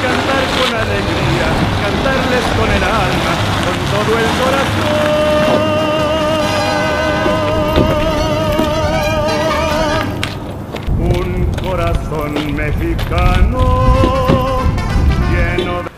cantar con alegría, cantarles con el alma, con todo el corazón. Un corazón mexicano lleno de...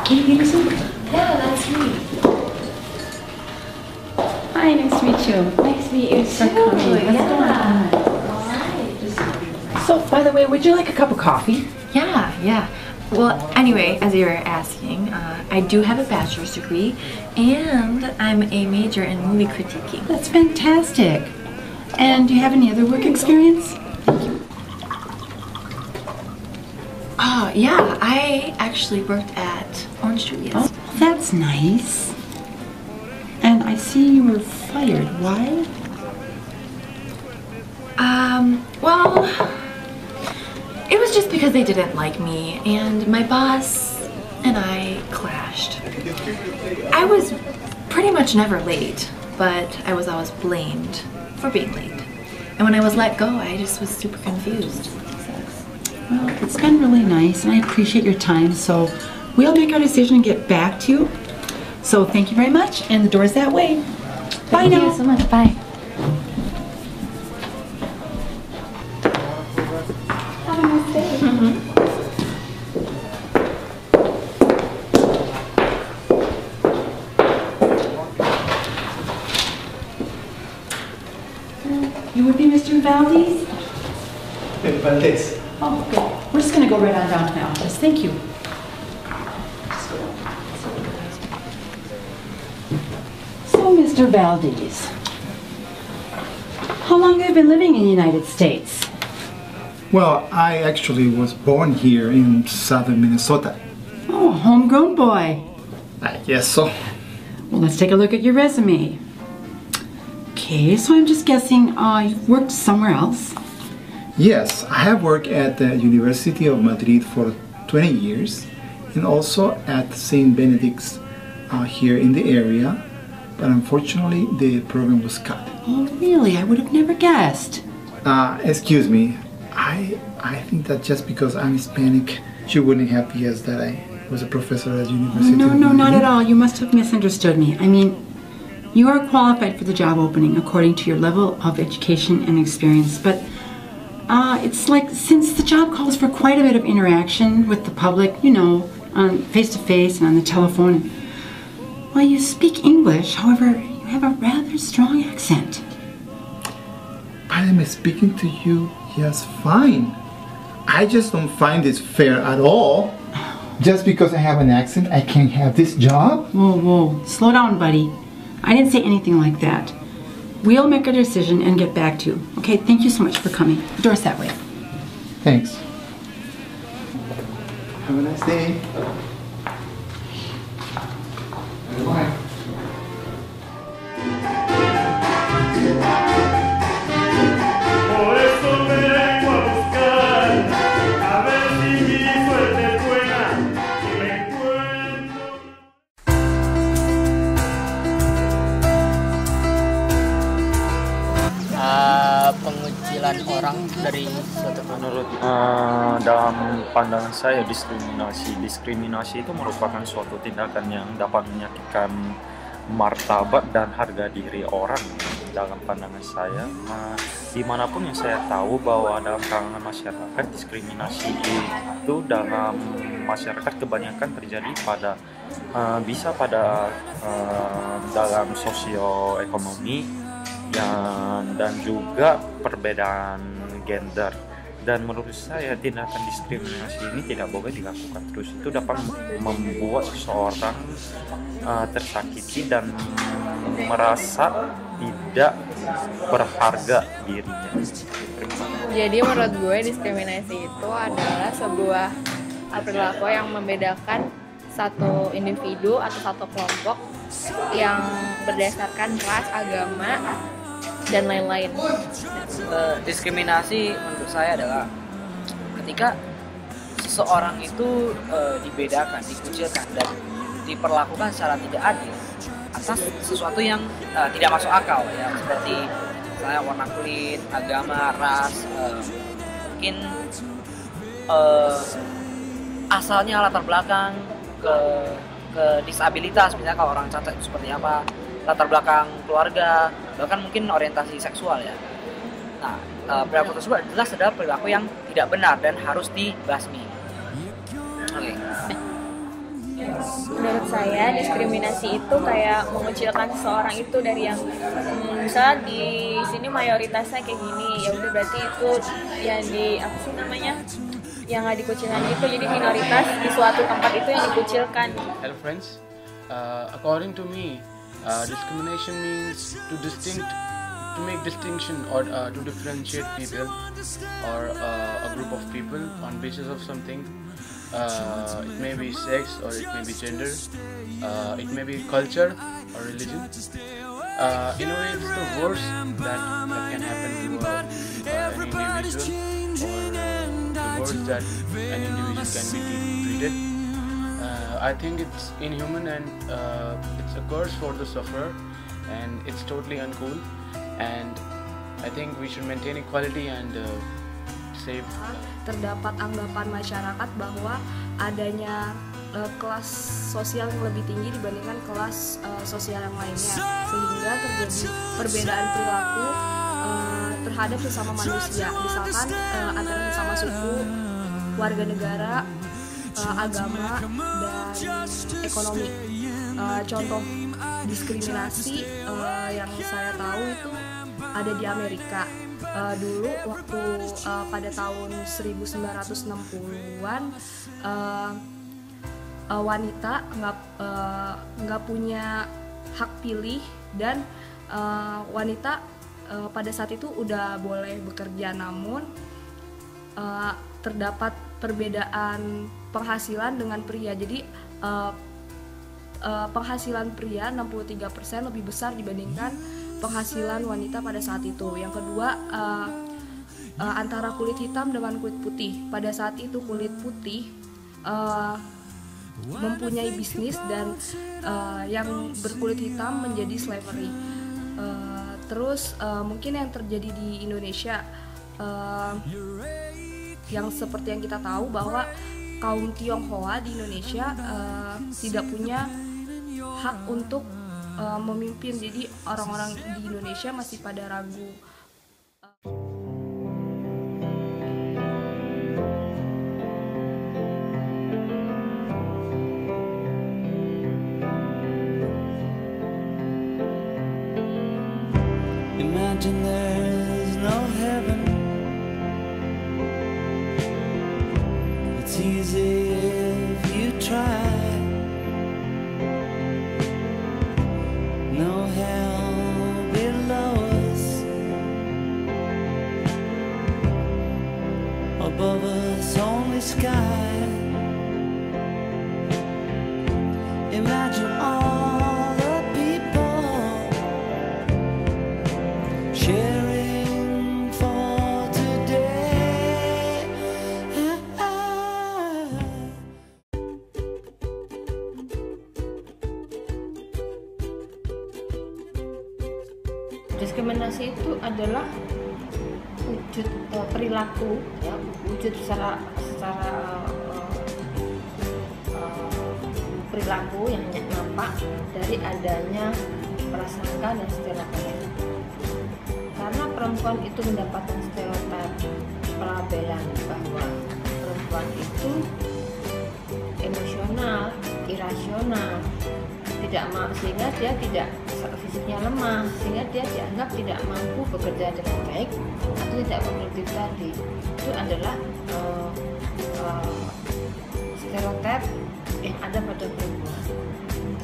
Can you give us over? Yeah, that's me. Hi, nice to meet you. Nice to meet you Thanks for too. coming. What's going on? Alright. So, by the way, would you like a cup of coffee? Yeah. Well, anyway, as you were asking, I do have a bachelor's degree, and I'm a major in movie critiquing. That's fantastic. And do you have any other work experience? Yeah, I actually worked at Orange Julius. Oh, that's nice. And I see you were fired. Why? Well, it was just because they didn't like me, and my boss and I clashed. I was pretty much never late, but I was always blamed for being late. And when I was let go, I just was super confused. Well, it's been really nice, and I appreciate your time. So we'll make our decision and get back to you. So thank you very much, and the door's that way. Bye now. Thank you so much. Bye. Have a nice day. You would be Mr. Valdez? Valdez. Oh, good. We're just going to go right on down to my office. Thank you. So, Mr. Valdez, how long have you been living in the United States? Well, I actually was born here in southern Minnesota. Oh, homegrown boy. I guess so. Well, let's take a look at your resume. Okay, so I'm just guessing you've worked somewhere else. Yes, I have worked at the University of Madrid for 20 years and also at St. Benedict's here in the area, but unfortunately the program was cut. Oh, really? I would have never guessed. Excuse me, I think that just because I'm Hispanic, you wouldn't have guessed that I was a professor at University No, of not Madrid. at all. You must have misunderstood me. I mean, you are qualified for the job opening according to your level of education and experience, but it's like since the job calls for quite a bit of interaction with the public, you know, on face-to-face and on the telephone. Well, you speak English, however, you have a rather strong accent. But I'm speaking to you just fine. I just don't find this fair at all. Just because I have an accent, I can't have this job? Whoa. Slow down, buddy. I didn't say anything like that. We'll make a decision and get back to you. Okay, thank you so much for coming. The door's that way. Thanks. Have a nice day. Bye. Por eso vengo a buscar, a ver si mi suerte es buena y me encuentro. Pengucilan orang dari suatu Menurut dalam pandangan saya diskriminasi itu merupakan suatu tindakan yang dapat menyakitkan martabat dan harga diri orang. Dalam pandangan saya, dimanapun yang saya tahu bahwa dalam kalangan masyarakat diskriminasi itu dalam masyarakat kebanyakan terjadi pada dalam sosioekonomi dan juga perbedaan gender. Dan menurut saya tindakan diskriminasi ini tidak boleh dilakukan terus. Itu dapat membuat seseorang tersakiti dan merasa tidak berharga dirinya. Jadi menurut gue diskriminasi itu adalah sebuah perilaku yang membedakan satu individu atau satu kelompok yang berdasarkan ras, agama, dan lain-lain. diskriminasi menurut saya adalah ketika seseorang itu dibedakan, dikucilkan dan diperlakukan secara tidak adil atas sesuatu yang tidak masuk akal ya, seperti misalnya warna kulit, agama, ras, mungkin asalnya latar belakang ke disabilitas, misalnya kalau orang cacat itu seperti apa, latar belakang keluarga, bahkan mungkin orientasi seksual ya. Nah, perilaku tersebut jelas adalah perilaku yang tidak benar dan harus dibasmi. Oke. Menurut saya diskriminasi itu kayak mengucilkan seseorang itu dari yang misalnya di sini mayoritasnya kayak gini, ya udah berarti itu yang di apa sih namanya, yang nggak dikucilkan itu jadi minoritas di suatu tempat itu yang dikucilkan. Hello friends, according to me, discrimination means to make distinction or to differentiate people or a group of people on basis of something. It may be sex or it may be gender, it may be culture or religion. In a way, it's the worst that can happen to an individual, or the worst that an individual can be treated. I think it's inhuman and it's a curse for the sufferer, and it's totally uncool. And I think we should maintain equality and save. Terdapat anggapan masyarakat bahwa adanya kelas sosial yang lebih tinggi dibandingkan kelas sosial yang lainnya, sehingga terjadi perbedaan perilaku terhadap sesama manusia, misalkan antara sesama suku, warga negara, agama, dan ekonomi. Contoh diskriminasi yang saya tahu itu ada di Amerika. Dulu waktu pada tahun 1960-an wanita nggak punya hak pilih, dan wanita pada saat itu udah boleh bekerja, namun terdapat perbedaan penghasilan dengan pria. Jadi penghasilan pria 63% lebih besar dibandingkan penghasilan wanita pada saat itu. Yang kedua, antara kulit hitam dengan kulit putih. Pada saat itu kulit putih mempunyai bisnis, dan yang berkulit hitam menjadi slavery. Terus mungkin yang terjadi di Indonesia, yang seperti yang kita tahu bahwa kaum Tionghoa di Indonesia tidak punya hak untuk memimpin. Jadi orang-orang di Indonesia masih pada ragu. Imagine there's no heaven. It's easy if you try. No hell below us, above us only sky. Imagine all the people sharing for today. Diskriminasi itu adalah wujud perilaku, ya, wujud secara perilaku yang nampak dari adanya prasangka dan stereotip. Karena perempuan itu mendapatkan stereotip, pelabelan bahwa perempuan itu emosional, irasional, tidak sehingga dia tidak fisiknya lemah, sehingga dia dianggap tidak mampu bekerja dengan baik atau tidak produktif tadi. Itu adalah stereotip yang ada pada perempuan.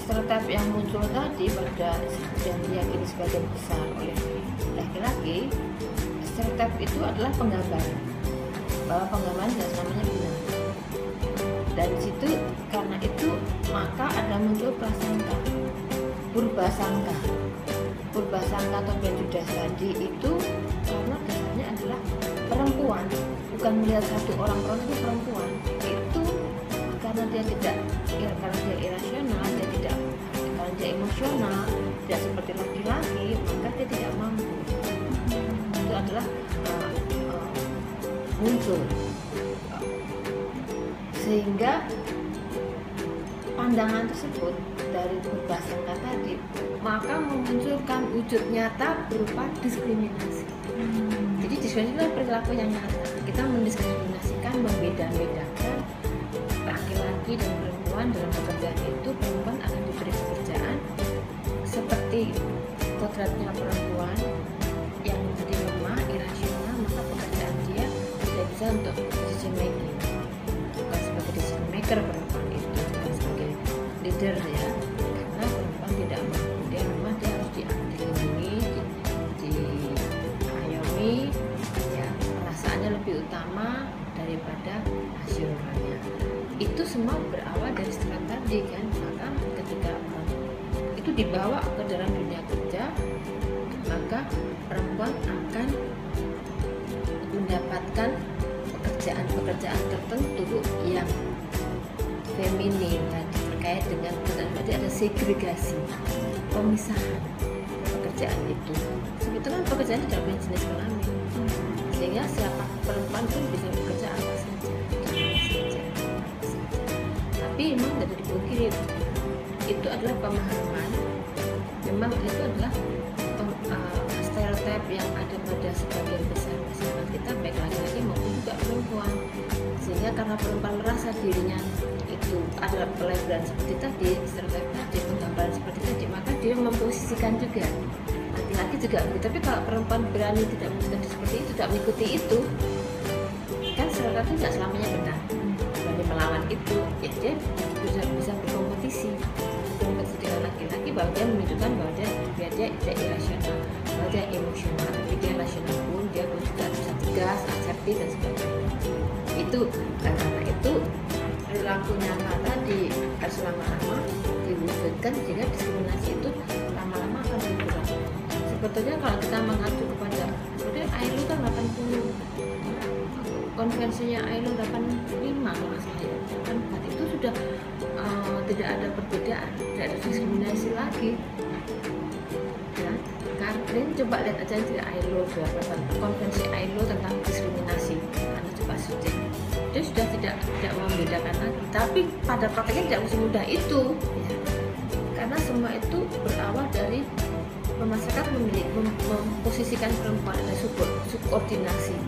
Stereotip yang muncul tadi pada yang diyakini sebagian besar oleh laki-laki, stereotip itu adalah penggambaran bahwa penggambaran jelas namanya benar. Dan di situ karena itu maka ada muncul prasangka, purbasangka atau prejudice tadi itu karena dasarnya adalah perempuan, bukan melihat satu orang perempuan, itu dia tidak, ya, karena dia irasional, karena dia emosional, tidak seperti laki-laki, maka dia tidak mampu. Itu adalah muncul, sehingga pandangan tersebut dari prasangka tadi maka memunculkan wujud nyata berupa diskriminasi. Jadi diskriminasi adalah perilaku yang nyata. Kita mendiskriminasikan, membeda-bedakan laki-laki dan perempuan dalam pekerjaan itu. Perempuan akan diberi pekerjaan seperti kodratnya perempuan yang menjadi lemah, irasional, maka pekerjaan dia tidak bisa untuk decision making. Bukan sebagai decision maker perempuan itu, bukan sebagai leader ya, karena perempuan tidak mampu, dia lemah, dia harus dilindungi, diayomi, ya perasaannya lebih utama daripada hasilnya. Itu semua berawal dari stigma tadi kan. Maka ketika itu dibawa ke dalam dunia kerja, maka perempuan akan mendapatkan pekerjaan-pekerjaan tertentu yang feminin tadi, terkait dengan berarti ada segregasi, pemisahan pekerjaan itu. Sebetulnya pekerjaan tidak punya jenis kelamin, sehingga siapa perempuan pun bisa bekerja apa saja. Tapi memang tidak dipungkiri itu adalah pemahaman, memang itu adalah stereotip yang ada pada sebagian besar masyarakat kita, baik laki-laki maupun juga perempuan. Sehingga karena perempuan merasa dirinya itu adalah pelajaran seperti tadi, stereotip tadi, penggambaran seperti tadi, maka dia memposisikan juga laki-laki juga begitu. Tapi kalau perempuan berani tidak mengikuti seperti itu, tidak mengikuti itu, kan stereotip itu tidak selamanya benar. Berani melawan itu, ya dia bisa berkompetisi dengan laki-laki, bahwa dia menunjukkan bahwa dia tidak irasional, bahwa dia emosional, tapi dia rasional pun, dia pun juga bisa tegas, asertif dan sebagainya. Itu karena itu perilaku nyata tadi harus lama-lama diwujudkan, sehingga diskriminasi itu lama-lama akan berkurang. Sebetulnya kalau kita mengacu kepada kemudian ILO kan 80, konvensinya ILO 85 kalau nggak salah ya, kan itu sudah tidak ada perbedaan, tidak ada diskriminasi lagi. Ya, Kartrin coba lihat aja di ILO berapa konvensi ILO tentang diskriminasi, Anda coba searching. Dia sudah tidak membedakan lagi. Tapi pada prakteknya tidak semudah itu, ya. Karena semua itu berawal dari masyarakat memposisikan perempuan ada subordinasi.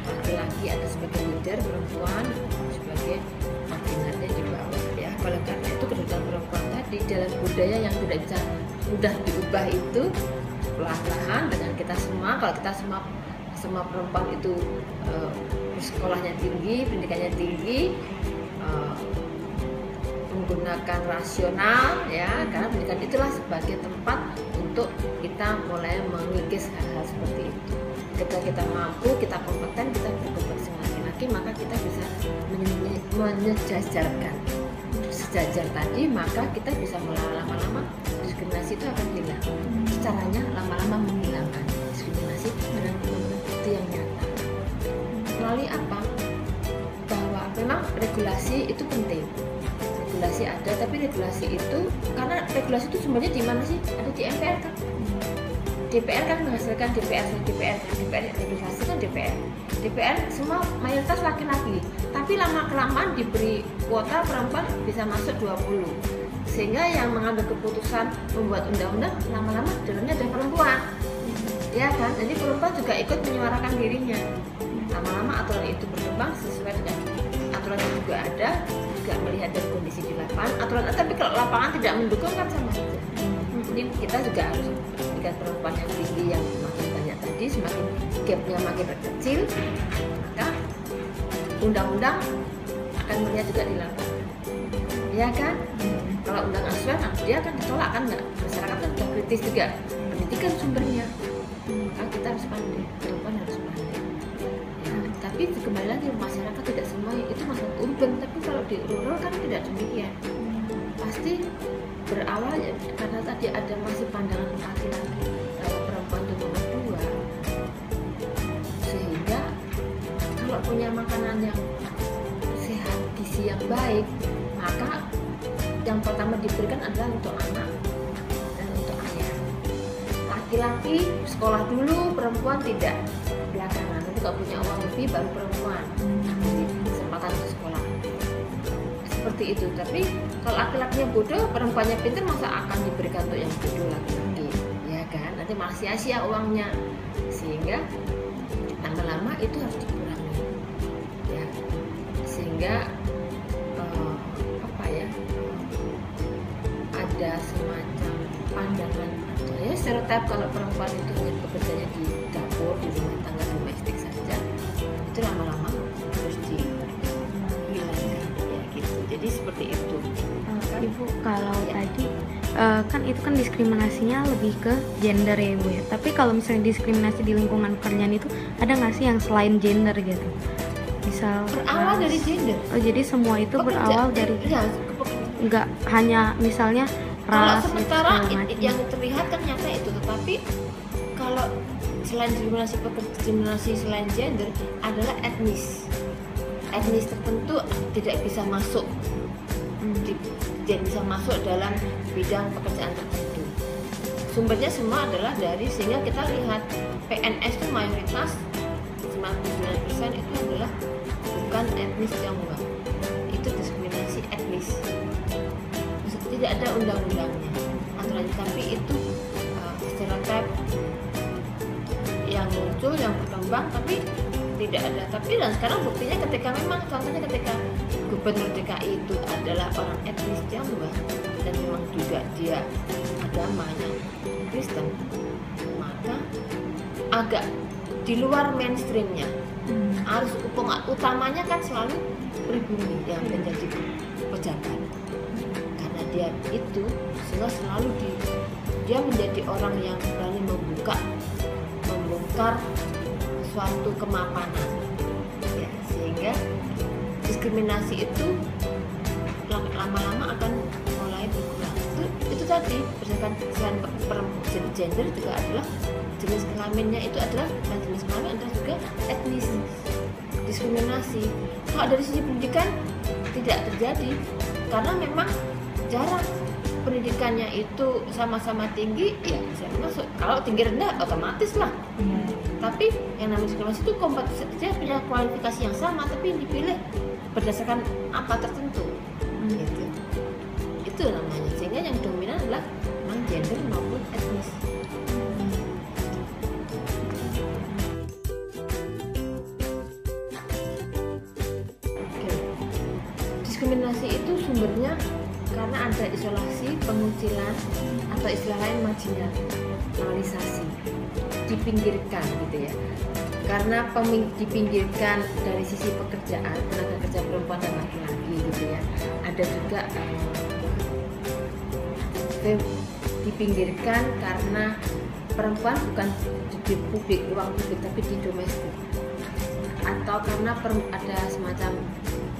Laki-laki ada sebagai leader, perempuan sebagai koordinatornya di bawah. Ya, oleh karena itu kedudukan perempuan tadi dalam budaya yang tidak bisa mudah diubah itu perlahan-lahan dengan kita semua. Kalau kita semua perempuan itu sekolahnya tinggi, pendidikannya tinggi, menggunakan rasional, ya, karena pendidikan itulah sebagai tempat untuk kita mulai mengikis hal-hal seperti itu. Ketika kita mampu, kita kompeten, kita berkompetisi laki-laki, maka kita bisa menyejajarkan sejajar tadi, maka kita bisa lama-lama diskriminasi itu akan hilang. Caranya lama-lama menghilangkan diskriminasi dengan bukti yang nyata. Melalui apa? Bahwa memang regulasi itu penting. Regulasi ada, tapi regulasi itu karena regulasi itu sumbernya di mana sih? Ada di MPR kan? DPR kan menghasilkan DPR regulasi kan DPR semua mayoritas laki-laki, tapi lama-kelamaan diberi kuota perempuan bisa masuk 20, sehingga yang mengambil keputusan membuat undang-undang lama-lama dalamnya ada perempuan, ya kan? Jadi perempuan juga ikut menyuarakan dirinya. Lama-lama aturan itu berkembang sesuai dengan aturan yang juga ada, juga melihat dari kondisi di lapangan aturan, tapi kalau lapangan tidak mendukung kan sama saja. Jadi kita juga harus dengan perempuan yang tinggi yang semakin banyak tadi, semakin gapnya makin kecil, maka undang-undang akan melihat juga di lapangan, ya kan? Kalau undang asuhan dia akan ditolak kan, nggak? Masyarakat kan sudah kritis juga, pendidikan sumbernya, maka kita harus pandai, perempuan harus pandai. Ya, tapi kembali lagi masyarakat tidak semua itu masalah urban, tapi kalau di rural kan tidak demikian. Pasti berawal ya, karena tadi ada masih pandangan laki-laki perempuan itu nomor 2, sehingga kalau punya makanan yang sehat, gizi edukasi yang baik, maka yang pertama diberikan adalah untuk anak dan untuk ayah. Laki-laki sekolah dulu, perempuan tidak, belakangan. Nanti kalau punya uang lebih baru perempuan diberi kesempatan untuk sekolah. Seperti itu. Tapi kalau laki-lakinya bodoh, perempuannya pintar, masa akan diberikan untuk yang bodoh laki-laki, ya kan? Nanti malah sia-sia uangnya. Sehingga lama-lama itu harus dikurangi, ya. Sehingga ada semacam pandangan atau ya stereotip kalau perempuan itu hanya bekerjanya di dapur, di rumah tangga domestik saja, itu lama-lama harus dihilangkan, ya gitu. Jadi seperti itu. Ibu, kalau tadi kan itu kan diskriminasinya lebih ke gender ya Ibu ya. Tapi kalau misalnya diskriminasi di lingkungan pekerjaan itu ada nggak sih yang selain gender gitu? Misal Berawal dari gender. Oh, jadi semua itu berawal dari ya, nggak hanya misalnya kalau ras sementara gitu, segala macam. yang terlihat kan nyata itu, tetapi kalau selain diskriminasi selain gender adalah etnis tertentu tidak bisa masuk tidak bisa masuk dalam bidang pekerjaan tertentu. Sumbernya semua adalah dari, sehingga kita lihat PNS itu mayoritas 99% itu adalah bukan etnis Tionghoa, itu diskriminasi etnis. Tidak ada undang-undangnya aturannya, tapi itu stereotip yang muncul, yang berkembang, tapi tidak ada. Tapi dan sekarang buktinya ketika memang contohnya ketika gubernur DKI itu adalah orang etnis Tionghoa dan memang juga dia agamanya Kristen, maka agak di luar mainstreamnya. Harus utamanya kan selalu pribumi yang menjadi pejabat, karena dia itu sehingga selalu dia menjadi orang yang berani membongkar suatu kemapanan, ya, sehingga diskriminasi itu lama-lama akan mulai berkurang. Itu tadi berdasarkan selain gender juga adalah jenis kelaminnya, itu adalah dan jenis kelamin adalah juga etnis diskriminasi. Kalau dari sisi pendidikan tidak terjadi karena memang jarang pendidikannya itu sama-sama tinggi, ya bisa masuk. Kalau tinggi rendah otomatis lah. Tapi yang namanya diskriminasi itu dia punya kualifikasi yang sama, tapi dipilih berdasarkan apa tertentu. Gitu. Itu namanya. Sehingga yang dominan adalah memang gender maupun etnis. Diskriminasi itu sumbernya karena ada isolasi, pengucilan, atau istilah lain marginalisasi, dipinggirkan gitu ya. Karena dipinggirkan dari sisi pekerjaan, tenaga kerja perempuan dan laki-laki gitu ya. Ada juga dipinggirkan karena perempuan bukan di publik, ruang publik, tapi di domestik. Atau karena ada semacam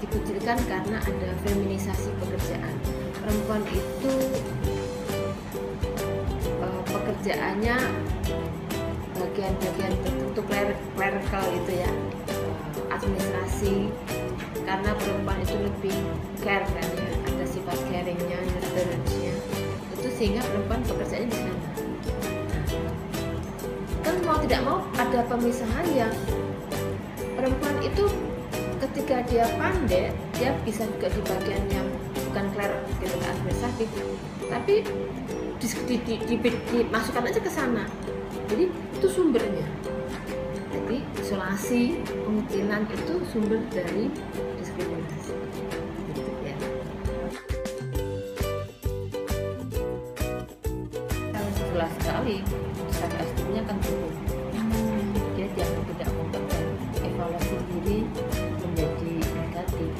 dikucilkan karena ada feminisasi pekerjaan. Perempuan itu pekerjaannya bagian-bagian tertentu clerical itu ya, administrasi, karena perempuan itu lebih care kan ya, ada sifat caringnya, nurturance-nya itu, sehingga perempuan pekerjaannya di sana. Kan mau tidak mau ada pemisahan yang perempuan itu ketika dia pandai, dia bisa juga di bagian yang bukan clerical administratif, tapi dimasukkan aja ke sana. Jadi itu sumbernya. Jadi isolasi, pengucilan itu sumber dari diskriminasi. Gitu ya. Jelas sekali, self esteemnya kan turun. Dia jangan tidak kompeten, evaluasi diri menjadi negatif.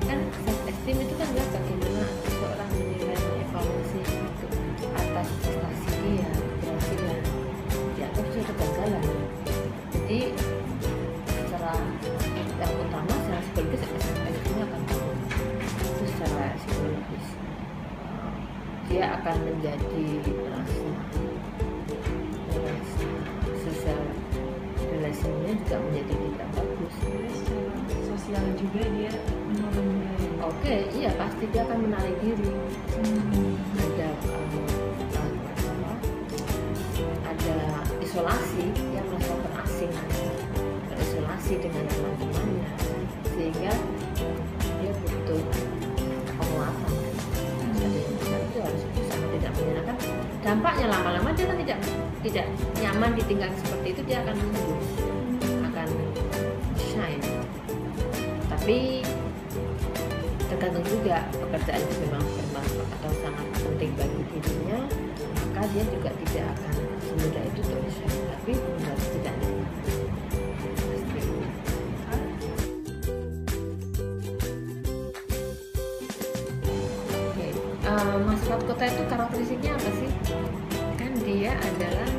Kan self esteem itu kan adalah bagaimana seseorang menilai, evaluasi itu atas prestasi dia, keberhasilan, dianggap suatu kegagalan. Jadi secara yang utama secara psikologis self esteemnya akan turun. Itu secara psikologis dia akan menjadi merasa sosial relasinya juga menjadi tidak bagus. sosial juga dia menurun juga ya? Oke, iya pasti dia akan menarik diri. Ada ada isolasi, dia merasa terasing, terisolasi dengan teman-temannya, sehingga dia butuh penguatan. Jadi itu harus sangat tidak menyenangkan. Dampaknya lama-lama dia kan tidak nyaman ditinggal seperti itu, dia akan mundur, akan shine. Tapi tergantung juga pekerjaan itu memang bermanfaat atau sangat penting bagi dirinya, maka dia juga tidak akan semudah itu terus, tapi benar tidak nyaman. Oke, masyarakat kota itu karakteristiknya apa sih? Kan dia adalah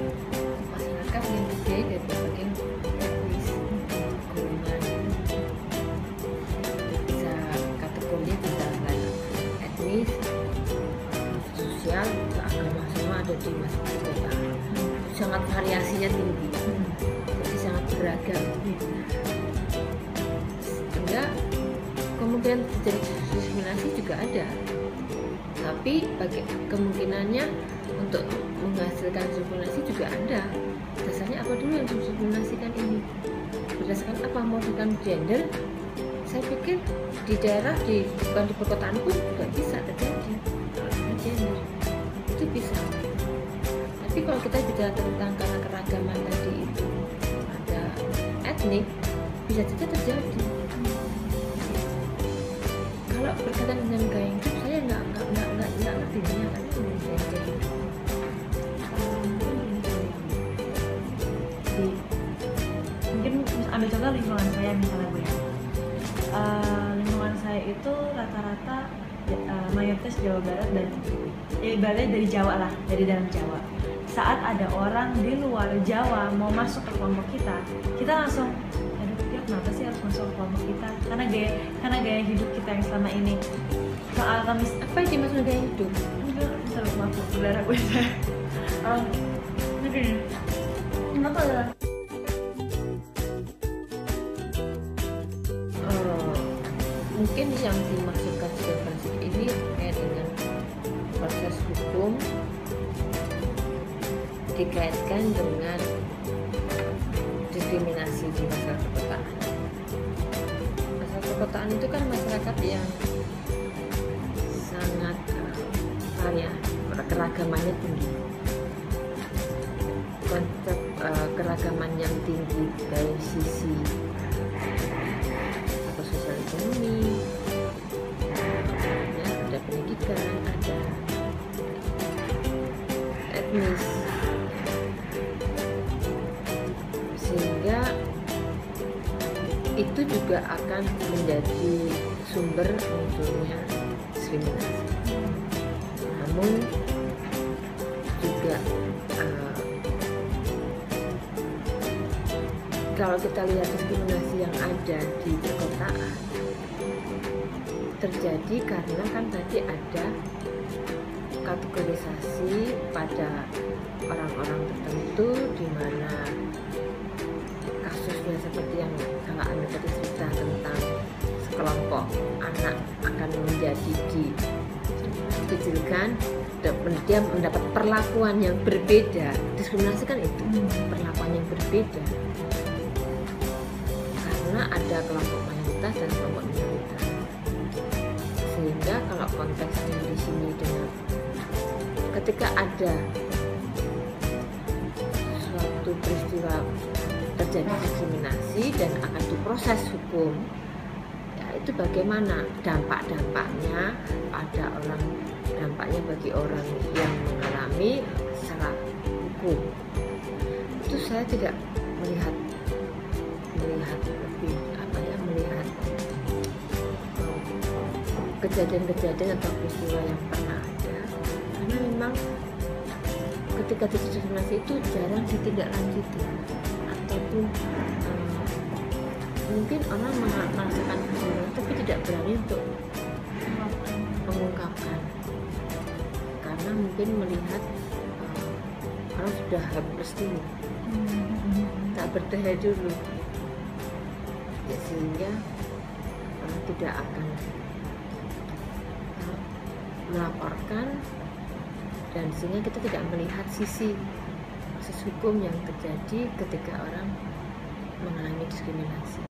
masyarakat yang terdiri dari berbagai etnis, golongan, bisa kategorinya bisa etnis, sosial, agama, semua ada di masyarakat kota. Sangat variasinya tinggi, jadi sangat beragam. Sehingga kemungkinan terjadi diskriminasi juga ada, tapi bagi kemungkinannya untuk menghasilkan diskriminasi juga ada. Dasarnya apa dulu yang diskriminasikan ini? Berdasarkan apa? Menggunakan gender? Saya pikir di daerah, bukan di perkotaan pun juga bisa terjadi gender, itu bisa. Tapi kalau kita bicara tentang karena keragaman tadi itu ada etnik, bisa saja terjadi. Kalau berkaitan dengan gaya hidup, saya nggak ngerti banyak kan gaya hidup. Mungkin ambil contoh lingkungan saya misalnya Bu ya. Lingkungan saya itu rata-rata mayoritas Jawa Barat dan ibaratnya dari Jawa lah, dari dalam Jawa. Saat ada orang di luar Jawa mau masuk ke kelompok kita langsung, aduh dia kenapa sih harus masuk ke kelompok kita? Karena gaya hidup kita yang selama ini. Soal kamis apa yang dimaksud gaya hidup? Enggak, terus maaf saudara gue saya. Kenapa ya? Mungkin yang dimaksudkan diskriminasi ini terkait dengan proses hukum, dikaitkan dengan diskriminasi di masyarakat perkotaan. Masyarakat perkotaan itu kan masyarakat yang sangat keragamannya tinggi. Konsep keragaman yang tinggi dari sisi sosial ekonomi, ya, ada pendidikan, ada etnis, sehingga itu juga akan menjadi sumber munculnya diskriminasi. Namun juga kalau kita lihat diskriminasi yang ada di perkotaan terjadi karena kan tadi ada kategorisasi pada orang-orang tertentu, di mana kasusnya seperti yang Kakak Amir tadi cerita tentang sekelompok anak akan menjadi dikecilkan, dia mendapat perlakuan yang berbeda. Diskriminasi kan itu, perlakuan yang berbeda karena ada kelompok mayoritas dan kelompok minoritas. Sehingga kalau konteksnya di sini dengan ketika ada suatu peristiwa terjadi diskriminasi dan akan diproses hukum, ya itu bagaimana dampak-dampaknya pada orang, dampaknya bagi orang yang mengalami secara hukum. Itu saya tidak melihat lebih melihat kejadian-kejadian atau peristiwa yang pernah ada, karena memang ketika diskriminasi itu jarang ditindaklanjuti, ataupun mungkin orang merasakan diskriminasi tapi tidak berani untuk mengungkapkan karena mungkin melihat orang sudah helpless dulu, tak berdaya dulu, ya, sehingga tidak akan melaporkan, dan sehingga kita tidak melihat sisi proses hukum yang terjadi ketika orang mengalami diskriminasi.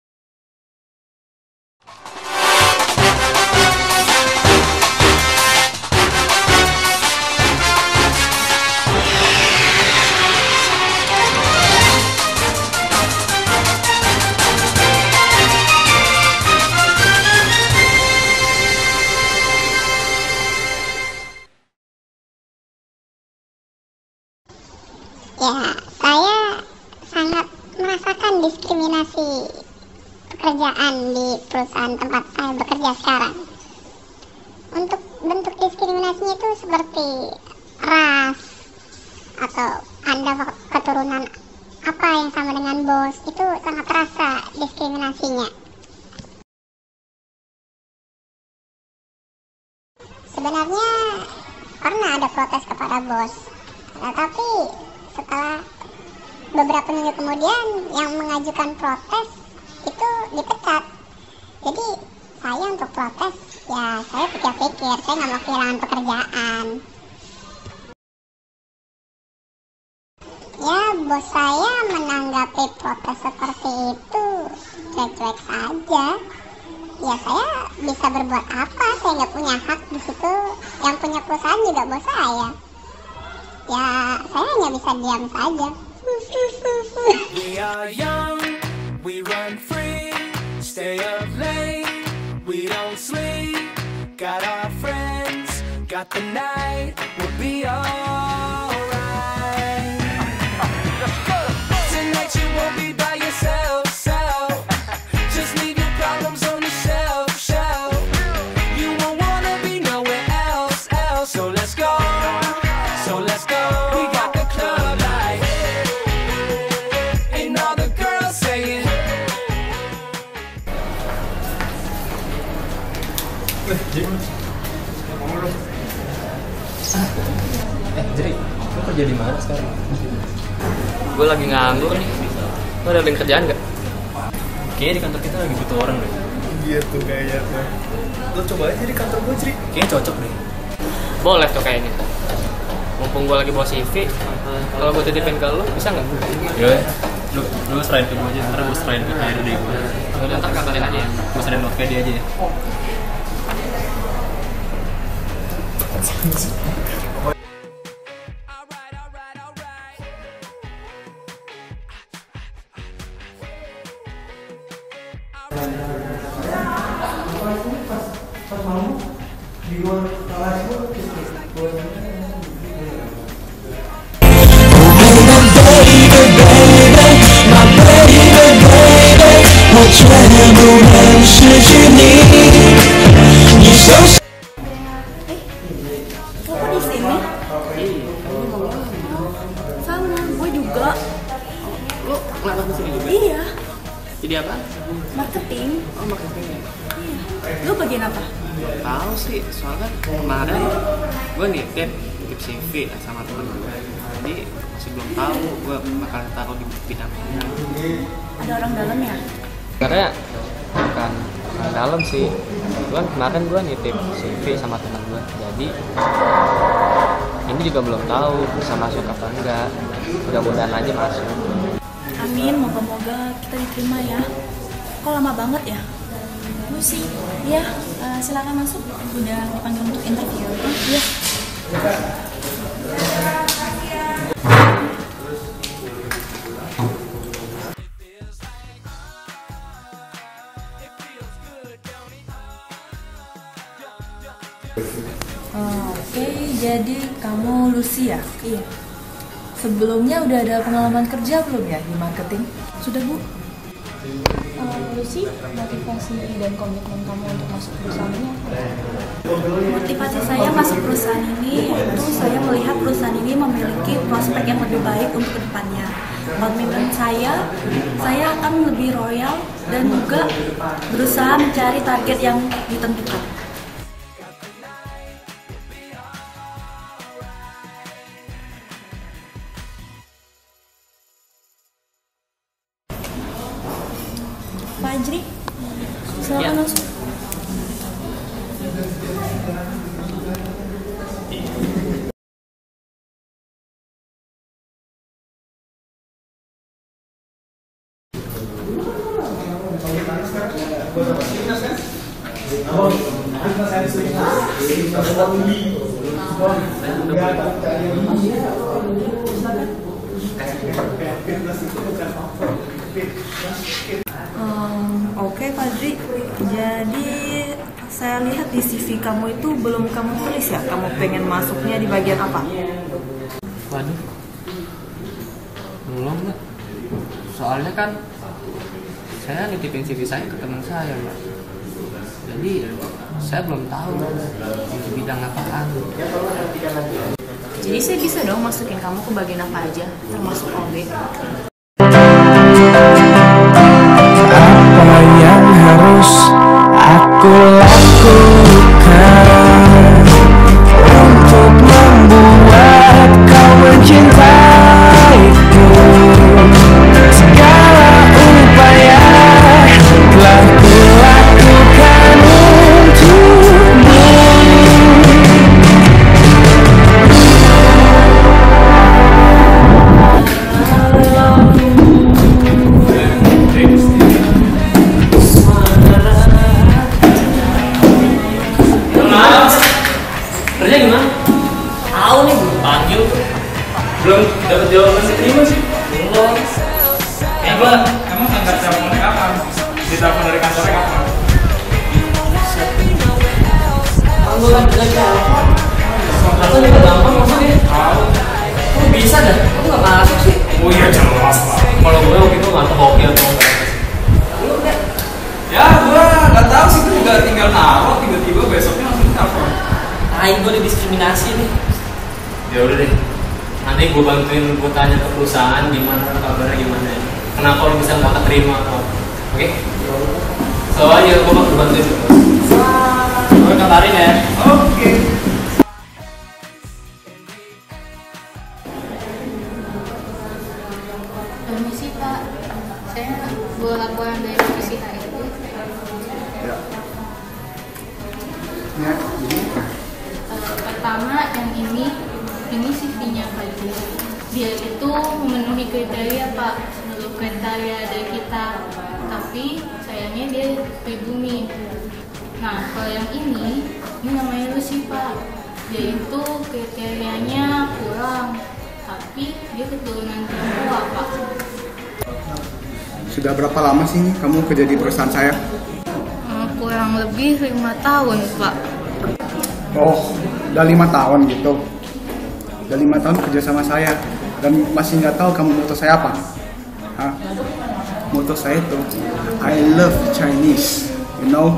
Ya, saya sangat merasakan diskriminasi pekerjaan di perusahaan tempat saya bekerja sekarang. Untuk bentuk diskriminasinya itu seperti ras, atau Anda keturunan apa yang sama dengan bos, itu sangat terasa diskriminasinya. Sebenarnya pernah ada protes kepada bos, tetapi setelah beberapa minggu kemudian yang mengajukan protes itu dipecat. Jadi saya untuk protes, ya saya pikir-pikir, saya nggak mau kehilangan pekerjaan. Ya, bos saya menanggapi protes seperti itu cuek-cuek saja. Ya saya bisa berbuat apa, saya nggak punya hak di situ. Yang punya perusahaan juga bos saya. Ya, saya hanya bisa diam saja. We are young, we run free, stay up late, we don't sleep, got our friends, got the night, we'll be alright. Tonight you won't be by yourself, just leave your problems on the shelf. You won't wanna be nowhere else, so let's go. We got the club light, and all the girls saying. Jadi, lu kerja di mana sekarang? Gue lagi nganggur nih. Lo ada link kerjaan nggak? Kayaknya di kantor kita lagi butuh orang deh. Gitu kayaknya tuh. Lo coba aja di kantor gue, Cri. Kayaknya cocok deh. Boleh tuh kayaknya. Mumpung gue lagi bawa CV, kalau gue titipin ke lo, bisa nggak? Yaudah, lu serahin ke gue aja, ntar gue serahin ke HRD gue. Udah, ntar kabarin aja ya. Gue serahin note ke dia aja ya. Kok di sini? Sama, gue juga. Lo ngelamar di sini juga? Iya, Jadi apa? marketing. Oh, marketing. Iya. Lu bagian apa? Tahu sih, soalnya kemarin gue nitip CV sama temen gue. Jadi masih belum tahu gue bakal taruh di bidang mana. Ada orang dalam ya? Karena bukan orang dalam sih. Cuman kemarin gue nitip CV sama temen gue. Jadi ini juga belum tahu bisa masuk apa enggak. Mudah-mudahan aja masuk. Amin, moga-moga kita diterima ya. Kok lama banget ya? Lu sih, ya silakan masuk. Udah dipanggil untuk interview. Iya. Oke, jadi kamu Lucy ya? Iya. Sebelumnya udah ada pengalaman kerja belum ya di marketing? Sudah, Bu. Lucy, motivasi dan komitmen kamu untuk masuk perusahaan ini apa ya? Motivasi saya masuk perusahaan ini yaitu saya melihat perusahaan ini memiliki prospek yang lebih baik untuk kedepannya. Komitmen saya akan lebih royal dan juga berusaha mencari target yang ditentukan. Fajri, silakan masuk. Oke, Fadri. Jadi saya lihat di CV kamu itu belum kamu tulis ya. Kamu pengen masuknya di bagian apa? Waduh, belum Mbak. Soalnya kan saya nitipin CV saya ke teman saya Mbak. Jadi saya belum tahu di bidang apaan. Jadi saya bisa dong masukin kamu ke bagian apa aja, termasuk OB. Apa yang harus aku lakukan untuk membuat kau mencintaiku? Segala upaya telah kulakukan untukmu. Kerja gimana? Tahu nih, gue panggil belum dapat jawaban diterima sih. Belum. Gue emang angkat teleponnya kapan? Di telepon dari kantornya kapan? Gue kan kerja telepon. Atau juga gampang masuknya. Kok bisa dah? Kok nggak masuk sih? Oh iya jelas lah. Kalau gue waktu itu nggak tahu hoki atau enggak. Ya gue nggak tahu sih, gue juga tinggal naruh tiba-tiba besoknya langsung telepon. Gue didiskriminasi nih. Ya udah deh, nanti gue bantuin, gue tanya ke perusahaan gimana kabarnya, gimana ya. Kenapa lo bisa nggak terima? Oke? Soalnya gue bakal bantuin. Gue kabarin ya. Oke. Permisi Pak, saya boleh laporan dari divisi HRD. Ya. Ya, jadi Pertama yang ini CV-nya Fadli. Dia itu memenuhi kriteria Pak, seluruh kriteria dari kita. Tapi sayangnya dia pribumi. Nah kalau yang ini namanya Lucy Pak. Dia itu kriterianya kurang, tapi dia keturunan Tionghoa Pak. sudah berapa lama sih nih kamu kerja di perusahaan saya? Kurang lebih 5 tahun Pak. Oh, udah 5 tahun gitu. Udah 5 tahun kerja sama saya dan masih nggak tahu kamu moto saya apa? Hah? Moto saya itu I love Chinese, you know?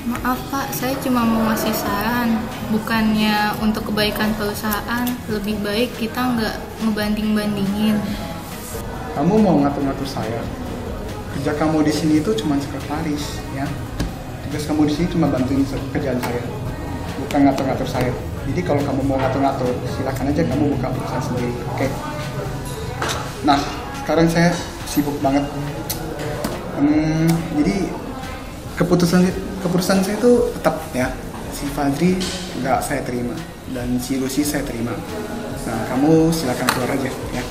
Maaf Pak, saya cuma mau ngasih saran. Bukannya untuk kebaikan perusahaan, lebih baik kita nggak ngebanding-bandingin. Kamu mau ngatur-ngatur saya? Kerja kamu di sini itu cuma sekretaris, ya. Tugas kamu di sini cuma bantuin kerjaan saya, bukan ngatur-ngatur saya. Jadi kalau kamu mau ngatur-ngatur, silakan aja kamu buka perusahaan sendiri, oke? Nah, sekarang saya sibuk banget. Jadi keputusan saya itu tetap ya, si Fadri nggak saya terima dan si Lucy saya terima. Nah, kamu silakan keluar aja, ya.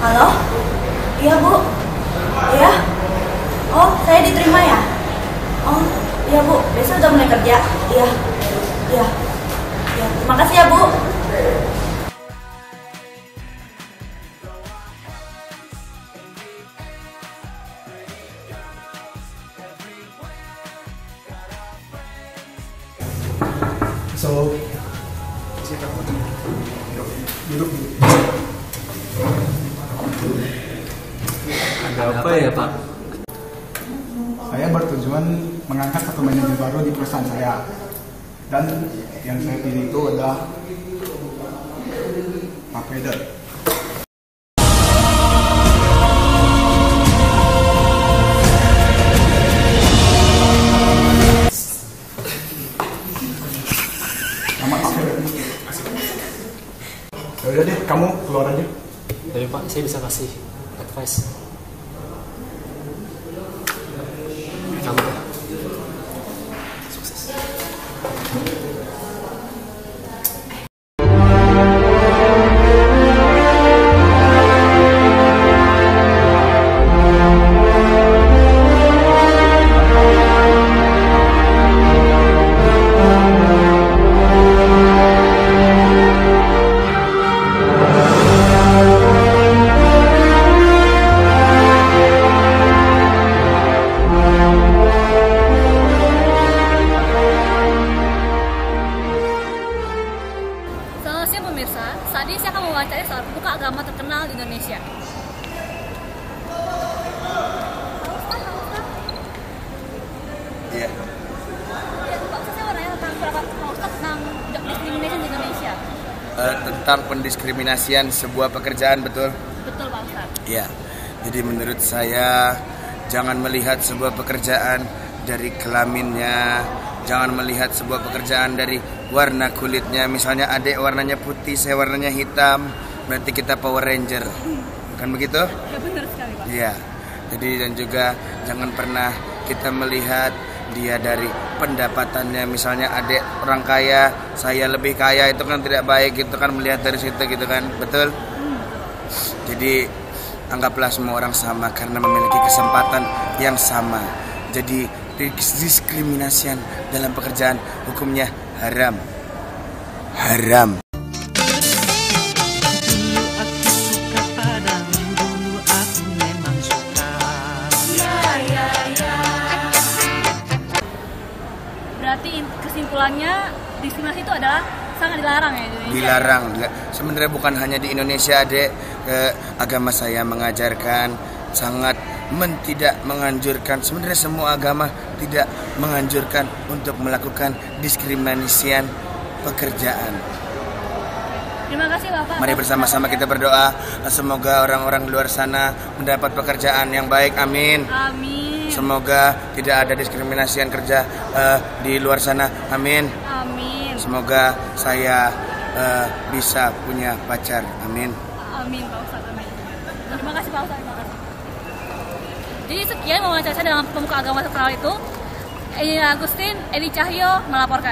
Halo? Iya Bu? Iya? Oh, saya diterima ya? Oh, iya Bu, besok udah mulai kerja? Iya. Iya. Iya, terima kasih ya Bu. So, duduk. Ada apa ya Pak? Saya bertujuan mengangkat satu manajer baru di perusahaan saya. Dan yang saya pilih itu adalah Pak Peder. Nama Pak Peder. Ya udah deh, kamu keluar aja. Dari Pak, saya bisa kasih advice. Kamu sukses. pemirsa, saat ini saya akan mewawancari seorang pemuka agama terkenal di Indonesia. Iya. Ya, Pak Ustaz, saya mau nanya tentang pendapat Pak Ustaz tentang job discrimination di Indonesia. Tentang pendiskriminasian sebuah pekerjaan, betul? Betul, Pak Ustaz. Iya. Jadi menurut saya jangan melihat sebuah pekerjaan dari kelaminnya, jangan melihat sebuah pekerjaan dari warna kulitnya. Misalnya adik warnanya putih, saya warnanya hitam, berarti kita Power Ranger. Kan begitu? Ya, benar sekali, Pak. Iya. Jadi dan juga jangan pernah kita melihat dia dari pendapatannya. Misalnya adik orang kaya, saya lebih kaya, itu kan tidak baik, itu kan melihat dari situ gitu kan. Betul? Jadi anggaplah semua orang sama karena memiliki kesempatan yang sama. Jadi diskriminasian dalam pekerjaan hukumnya haram. Haram. Berarti kesimpulannya diskriminasi itu adalah sangat dilarang ya di Indonesia. Dilarang. Sebenarnya bukan hanya di Indonesia, Dek. Agama saya mengajarkan sangat tidak menganjurkan. Sebenarnya semua agama tidak menganjurkan untuk melakukan diskriminasian pekerjaan. Terima kasih Bapak. Mari bersama-sama kita berdoa semoga orang-orang di luar sana mendapat pekerjaan yang baik. Amin. Amin. Semoga tidak ada diskriminasian kerja di luar sana. Amin. Amin. Semoga saya bisa punya pacar. Amin. Amin Pak Ustadz. Amin. Terima kasih Pak Ustadz. Terima kasih. Jadi sekian wawancara saya dengan pemuka agama terkenal itu. Edi Agustin, Edi Cahyo melaporkan.